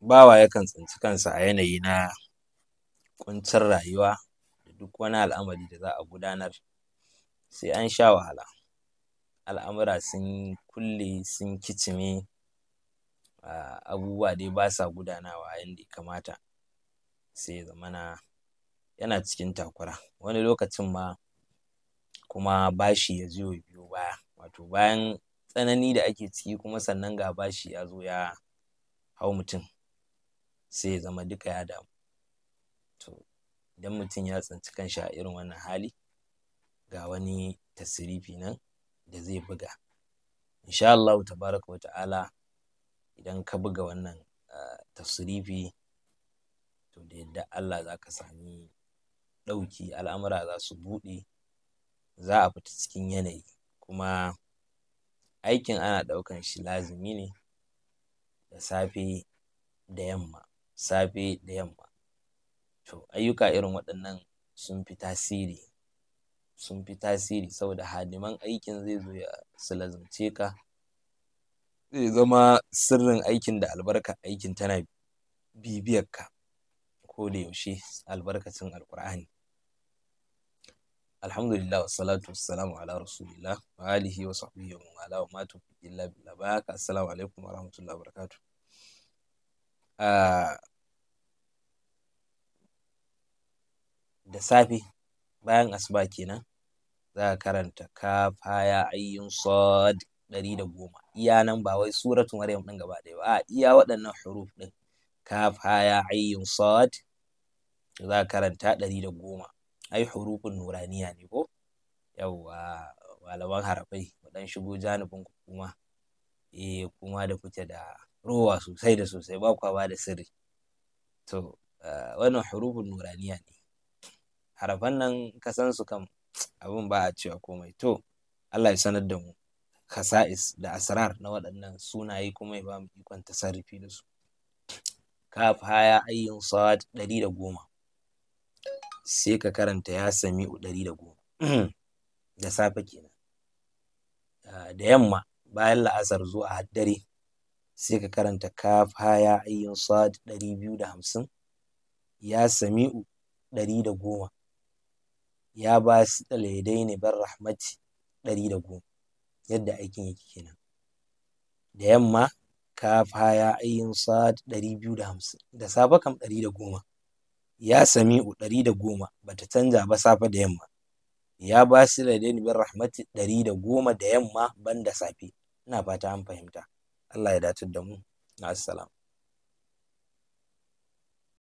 bawa yakan tsinci kansa a yanayi na ƙuncin rayuwa da duk wani al'amari da za a gudanar sai an sha wahala. Al'amura sun kulle, sun kicime, abubuwa dai ba sa gudanawa yanda ya kamata, sai ya zamana yana cikin takura. Wani lokacin ma kuma bashi ya zo ya biyo baya, wato bayan tsanani da ake ciki kuma sannan ga bashi ya zo ya hau mutum, sai ya zama duka ya damu. To idan mutum ya tsinci kanshi a irin wannan hali, ga wani tasirifi nan da zai buga. Insha Allahu tabaraka wa ta'ala idan ka buga wannan tasirifi, to da yardar Allah za ka sami ɗauki, al'amura za su buɗe, za a fita cikin yanayi. Kuma aikin ana ɗaukan shi lazimi ne da safe da yamma, safe da yamma. To ayyuka irin waɗannan sun fi tasiri, sun fi tasiri saboda hadiman aikin zai zo ya su lazimce ka, zai zama sirrin aikin da albarkar aikin tana bibiyar ka ko da yaushe, albarkacin Alqur'ani. Alhamdulillah wassalatu wassalamu ala rasulillah wa alihi wa sahbihi wa man wala wa ma tawfiqi illa billah. Bayan haka assalamu alaikum wa rahmatullahi wa barakatuh. Da safe bayan asuba kenan za ka karanta kaf haya ayyun sad 110. Iya nan, ba wai suratu Maryam ɗin gaba ɗaya ba, a iya waɗannan huruf ɗin kaf haya ayyun sad za ka karanta 110. Ai hurufun nuraniya ne ko? Yawwa malaman harafai mu ɗan shigo janibin ku kuma, kuma da kuke da rowa sosai da sosai, ba kwa ba da sirri. To wannan hurufun nuraniya ne. Harafan nan ka san su kam abin ba a cewa komai. To Allah ya sanar da mu khasa'is da asrar na waɗannan sunaye kuma ya ba mu ikon tasarrufi da su. Kaf haya ayyun sad 110, sai ka karanta ya sami'u 110 da safe kenan. Da yamma bayan la'asar zuwa dare sai ka karanta kaf haya ayyun sad 250, ya sami'u 110, ya basidal yadaini bir rahmati 110. Yadda aikin yake kenan. Da yamma kaf haya ayyun sad 250, da safe kam 110, ya sami'u 110, bata canja ba safe da yamma. Ya basidal yadaini bir rahmati 110 da yamma banda safe. Ina fata an fahimta. Allah ya dace da mu. Assalam.